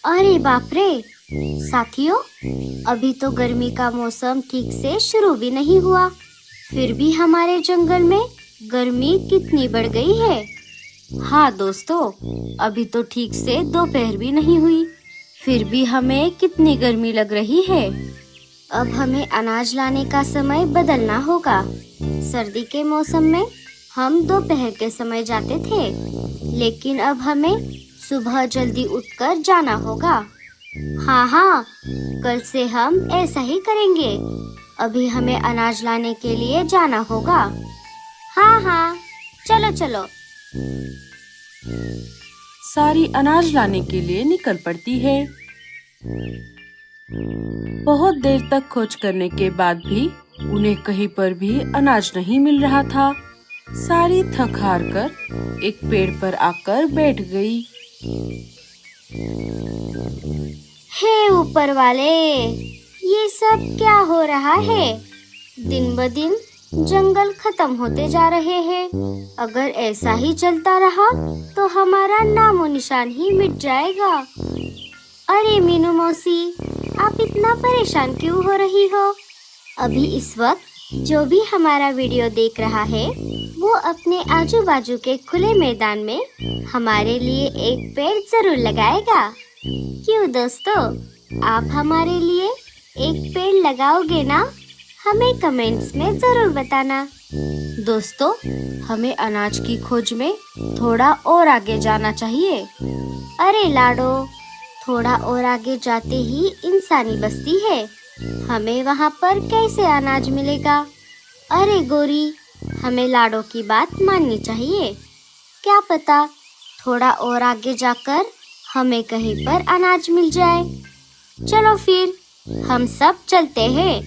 अरे बाप रे साथियों, अभी तो गर्मी का मौसम ठीक से शुरू भी नहीं हुआ, फिर भी हमारे जंगल में गर्मी कितनी बढ़ गई है। हाँ दोस्तों, अभी तो ठीक से दोपहर भी नहीं हुई, फिर भी हमें कितनी गर्मी लग रही है। अब हमें अनाज लाने का समय बदलना होगा। सर्दी के मौसम में हम दोपहर के समय जाते थे, लेकिन अब हमें सुबह जल्दी उठकर जाना होगा। हाँ हाँ, कल से हम ऐसा ही करेंगे। अभी हमें अनाज लाने के लिए जाना होगा। हाँ हाँ, चलो चलो। सारी अनाज लाने के लिए निकल पड़ती है। बहुत देर तक खोज करने के बाद भी उन्हें कहीं पर भी अनाज नहीं मिल रहा था। सारी थक हार कर एक पेड़ पर आकर बैठ गई। हे ऊपर वाले, ये सब क्या हो रहा है? दिन ब दिन जंगल खत्म होते जा रहे हैं। अगर ऐसा ही चलता रहा तो हमारा नामो निशान ही मिट जाएगा। अरे मीनू मौसी, आप इतना परेशान क्यों हो रही हो? अभी इस वक्त जो भी हमारा वीडियो देख रहा है, वो अपने आजू बाजू के खुले मैदान में हमारे लिए एक पेड़ जरूर लगाएगा। क्यों दोस्तों, आप हमारे लिए एक पेड़ लगाओगे ना? हमें कमेंट्स में जरूर बताना। दोस्तों, हमें अनाज की खोज में थोड़ा और आगे जाना चाहिए। अरे लाडो, थोड़ा और आगे जाते ही इंसानी बस्ती है, हमें वहाँ पर कैसे अनाज मिलेगा? अरे गोरी, हमें लाडो की बात माननी चाहिए। क्या पता थोड़ा और आगे जाकर हमें कहीं पर अनाज मिल जाए। चलो फिर हम सब चलते हैं।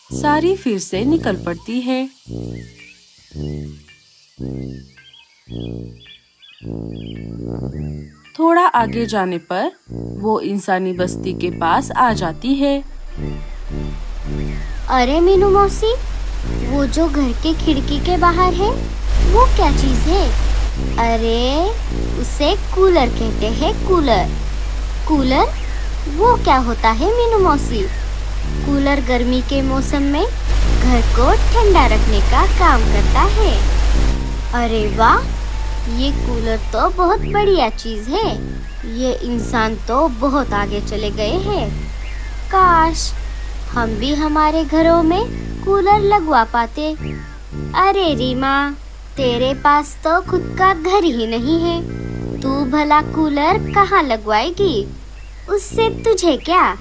सारी फिर से निकल पड़ती है। थोड़ा आगे जाने पर वो इंसानी बस्ती के पास आ जाती है। अरे मीनू मौसी, वो जो घर के खिड़की के बाहर है, वो क्या चीज है? अरे उसे कूलर कहते हैं, कूलर। कूलर वो क्या होता है मीनू मौसी? कूलर गर्मी के मौसम में घर को ठंडा रखने का काम करता है। अरे वाह, ये कूलर तो बहुत बढ़िया चीज है। ये इंसान तो बहुत आगे चले गए हैं। काश हम भी हमारे घरों में कूलर लगवा पाते। अरे रीमा, तेरे पास तो खुद का घर ही नहीं है, तू भला कूलर कहाँ लगवाएगी? उससे तुझे क्या?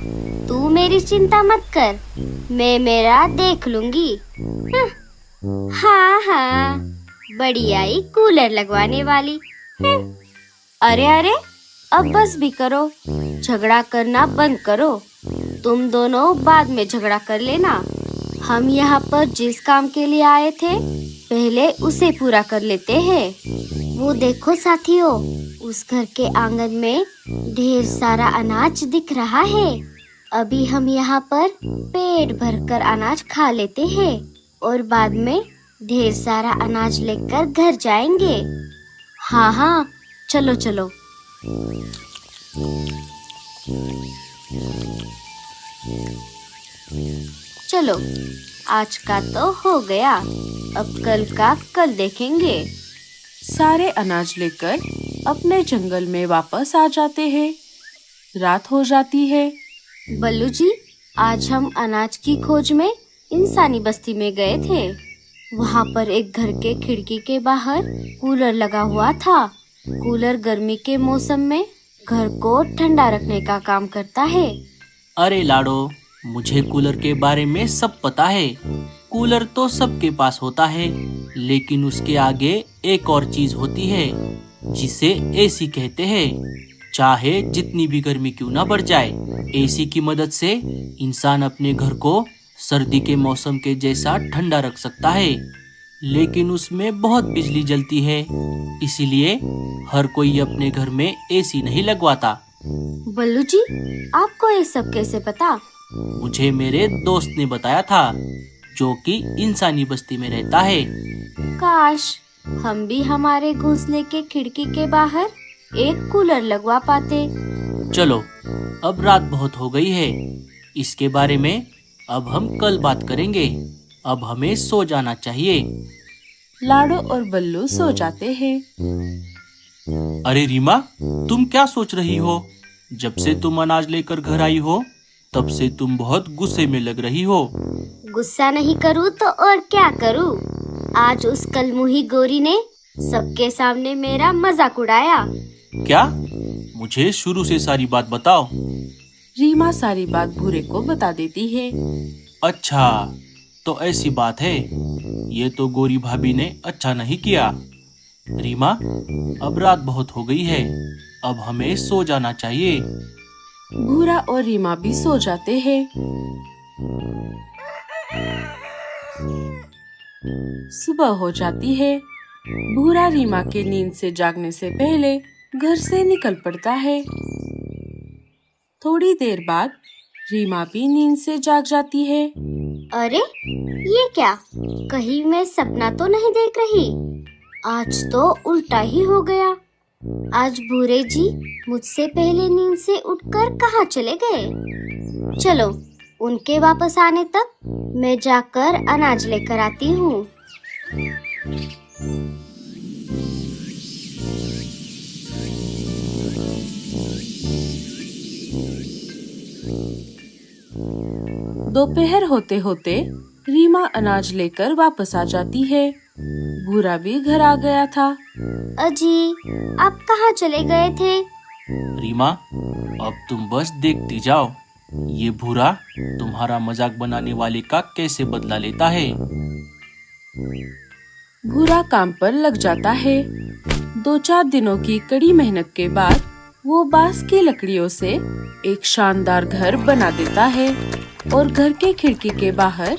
तू मेरी चिंता मत कर, मैं मेरा देख लूंगी। हाँ हाँ, बढ़िया ही कूलर लगवाने वाली। अरे अरे, अब बस भी करो, झगड़ा करना बंद करो। तुम दोनों बाद में झगड़ा कर लेना। हम यहाँ पर जिस काम के लिए आए थे, पहले उसे पूरा कर लेते हैं। वो देखो साथियों, उस घर के आंगन में ढेर सारा अनाज दिख रहा है। अभी हम यहाँ पर पेट भरकर अनाज खा लेते हैं और बाद में ढेर सारा अनाज लेकर घर जाएंगे। हाँ हाँ, चलो चलो। चलो, आज का तो हो गया, अब कल का कल देखेंगे। सारे अनाज लेकर अपने जंगल में वापस आ जाते हैं। रात हो जाती है। बल्लू जी, आज हम अनाज की खोज में इंसानी बस्ती में गए थे। वहाँ पर एक घर के खिड़की के बाहर कूलर लगा हुआ था। कूलर गर्मी के मौसम में घर को ठंडा रखने का काम करता है। अरे लाडो, मुझे कूलर के बारे में सब पता है। कूलर तो सबके पास होता है, लेकिन उसके आगे एक और चीज होती है जिसे एसी कहते हैं। चाहे जितनी भी गर्मी क्यों ना बढ़ जाए, एसी की मदद से इंसान अपने घर को सर्दी के मौसम के जैसा ठंडा रख सकता है। लेकिन उसमें बहुत बिजली जलती है, इसीलिए हर कोई अपने घर में एसी नहीं लगवाता। बल्लू जी, आपको ये सब कैसे पता? मुझे मेरे दोस्त ने बताया था, जो कि इंसानी बस्ती में रहता है। काश हम भी हमारे घोंसले के खिड़की के बाहर एक कूलर लगवा पाते। चलो, अब रात बहुत हो गई है। इसके बारे में अब हम कल बात करेंगे। अब हमें सो जाना चाहिए। लाडो और बल्लू सो जाते हैं। अरे रीमा, तुम क्या सोच रही हो? जब से तुम अनाज लेकर घर आई हो, तब से तुम बहुत गुस्से में लग रही हो। गुस्सा नहीं करूँ तो और क्या करूँ? आज उस कलमुही गोरी ने सबके सामने मेरा मजाक उड़ाया। क्या? मुझे शुरू से सारी बात बताओ। रीमा सारी बात भूरे को बता देती है। अच्छा, तो ऐसी बात है। ये तो गोरी भाभी ने अच्छा नहीं किया। रीमा, अब रात बहुत हो गई है। अब हमें सो जाना चाहिए। भूरा और रीमा भी सो जाते हैं। सुबह हो जाती है। भूरा रीमा के नींद से जागने से पहले घर से निकल पड़ता है। थोड़ी देर बाद रीमा भी नींद से जाग जाती है। अरे, ये क्या? कहीं मैं सपना तो नहीं देख रही? आज तो उल्टा ही हो गया। आज भूरे जी मुझसे पहले नींद से उठकर कहाँ चले गए? चलो, उनके वापस आने तक मैं जाकर अनाज लेकर आती हूँ। दोपहर होते होते रीमा अनाज लेकर वापस आ जाती है। भूरा भी घर आ गया था। अजी, आप कहाँ चले गए थे? रीमा, अब तुम बस देखती जाओ। ये भूरा तुम्हारा मजाक बनाने वाले का कैसे बदला लेता है। भूरा काम पर लग जाता है। 2-4 दिनों की कड़ी मेहनत के बाद वो बांस की लकड़ियों से एक शानदार घर बना देता है और घर के खिड़की के बाहर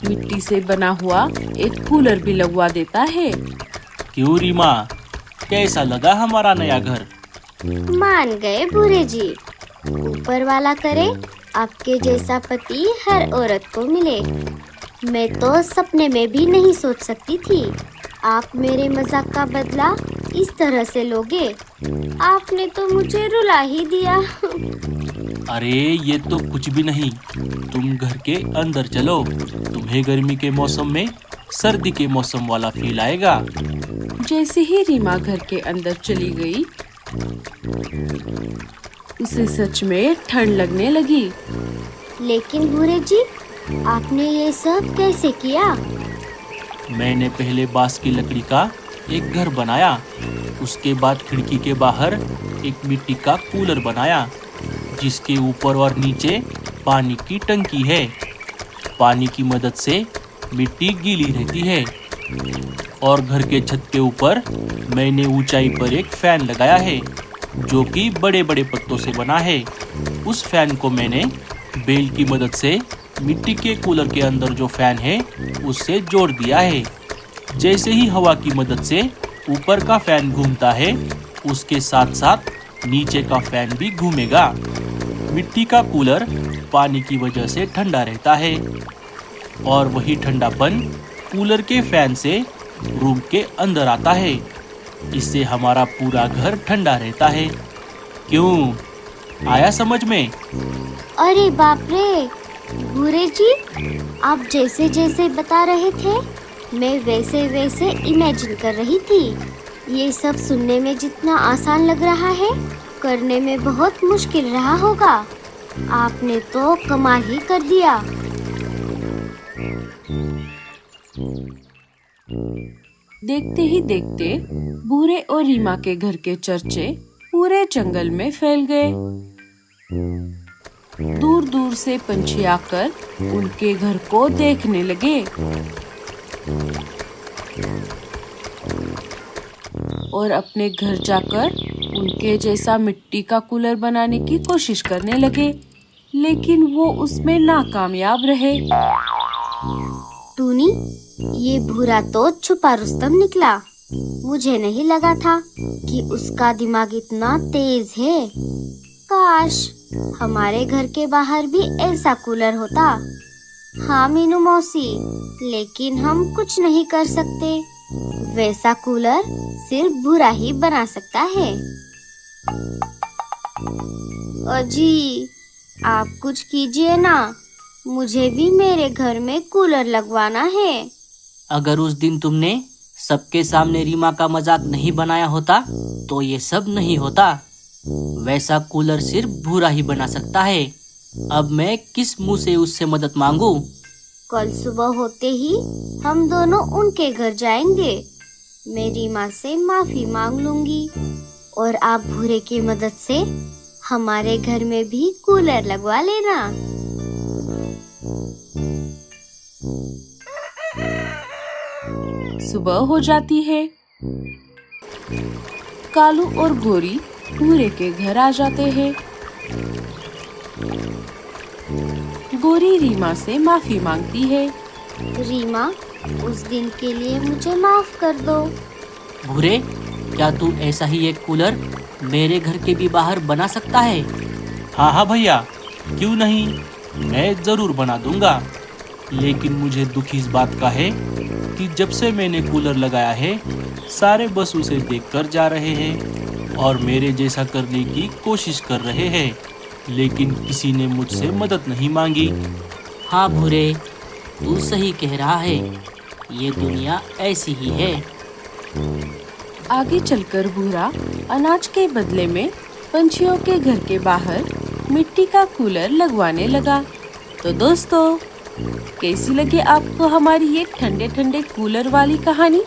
मिट्टी से बना हुआ एक कूलर भी लगवा देता है। क्यों रीमा, कैसा लगा हमारा नया घर? मान गए भूरे जी। ऊपर वाला करे आपके जैसा पति हर औरत को मिले। मैं तो सपने में भी नहीं सोच सकती थी आप मेरे मजाक का बदला इस तरह से लोगे। आपने तो मुझे रुला ही दिया। अरे, ये तो कुछ भी नहीं। तुम घर के अंदर चलो। तुम्हें गर्मी के मौसम में सर्दी के मौसम वाला फील आएगा। जैसे ही रीमा घर के अंदर चली गई, उसे सच में ठंड लगने लगी। लेकिन भूरे जी, आपने ये सब कैसे किया? मैंने पहले बांस की लकड़ी का एक घर बनाया। उसके बाद खिड़की के बाहर एक मिट्टी का कूलर बनाया, जिसके ऊपर और नीचे पानी की टंकी है। पानी की मदद से मिट्टी गीली रहती है। और घर के छत के ऊपर मैंने ऊंचाई पर एक फैन लगाया है, जो कि बड़े बड़े पत्तों से बना है। उस फैन को मैंने बेल की मदद से मिट्टी के कूलर के अंदर जो फैन है उससे जोड़ दिया है। जैसे ही हवा की मदद से ऊपर का फैन घूमता है, उसके साथ साथ नीचे का फैन भी घूमेगा। मिट्टी का कूलर पानी की वजह से ठंडा रहता है और वही ठंडापन कूलर के फैन से रूम के अंदर आता है। इससे हमारा पूरा घर ठंडा रहता है। क्यों, आया समझ में? अरे बाप रे भूरे जी, आप जैसे जैसे बता रहे थे मैं वैसे वैसे इमेजिन कर रही थी। ये सब सुनने में जितना आसान लग रहा है, करने में बहुत मुश्किल रहा होगा। आपने तो कमाल ही कर दिया। देखते ही देखते भूरे और रीमा के घर के चर्चे पूरे जंगल में फैल गए। दूर दूर से पंछी आकर उनके घर को देखने लगे और अपने घर जाकर उनके जैसा मिट्टी का कूलर बनाने की कोशिश करने लगे, लेकिन वो उसमें नाकामयाब रहे। टूनी, ये भूरा तो छुपा रुस्तम निकला। मुझे नहीं लगा था कि उसका दिमाग इतना तेज है। काश हमारे घर के बाहर भी ऐसा कूलर होता। हाँ मीनू मौसी, लेकिन हम कुछ नहीं कर सकते। वैसा कूलर सिर्फ भूरा ही बना सकता है। अजी, आप कुछ कीजिए ना, मुझे भी मेरे घर में कूलर लगवाना है। अगर उस दिन तुमने सबके सामने रीमा का मजाक नहीं बनाया होता तो ये सब नहीं होता। वैसा कूलर सिर्फ भूरा ही बना सकता है। अब मैं किस मुंह से उससे मदद मांगू? कल सुबह होते ही हम दोनों उनके घर जाएंगे। मैं रीमा से माफी मांग लूंगी और आप भूरे की मदद से हमारे घर में भी कूलर लगवा लेना। सुबह हो जाती है। कालू और गोरी भूरे के घर आ जाते हैं। गोरी रीमा से माफी मांगती है। रीमा, उस दिन के लिए मुझे माफ कर दो। भूरे, क्या तू ऐसा ही एक कूलर मेरे घर के भी बाहर बना सकता है? हाँ हाँ भैया, क्यों नहीं, मैं जरूर बना दूंगा। लेकिन मुझे दुख इस बात का है कि जब से मैंने कूलर लगाया है सारे बस उसे देखकर जा रहे हैं और मेरे जैसा करने की कोशिश कर रहे हैं, लेकिन किसी ने मुझसे मदद नहीं मांगी। हाँ भूरे, तू सही कह रहा है, ये दुनिया ऐसी ही है। आगे चलकर भूरा अनाज के बदले में पंछियों के घर के बाहर मिट्टी का कूलर लगवाने लगा। तो दोस्तों, कैसी लगी आपको हमारी ये ठंडे ठंडे कूलर वाली कहानी?